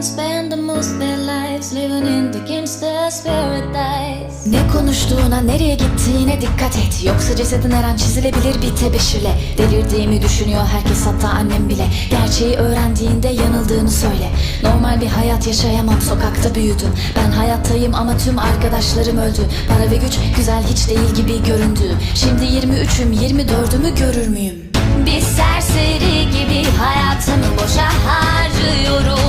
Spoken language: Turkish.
spend the most their lives living in the gangster's paradise. Ne konuştuğuna, nereye gittiğine dikkat et. Yoksa cesedin her an çizilebilir bir tebeşirle. Delirdiğimi düşünüyor herkes, hatta annem bile. Gerçeği öğrendiğinde yanıldığını söyle. Normal bir hayat yaşayamam, sokakta büyüdüm. Ben hayattayım ama tüm arkadaşlarım öldü. Para ve güç güzel hiç değil gibi göründü. Şimdi 23'üm, 24'ümü görür müyüm? Bir serseri gibi hayatımı boşa harcıyorum.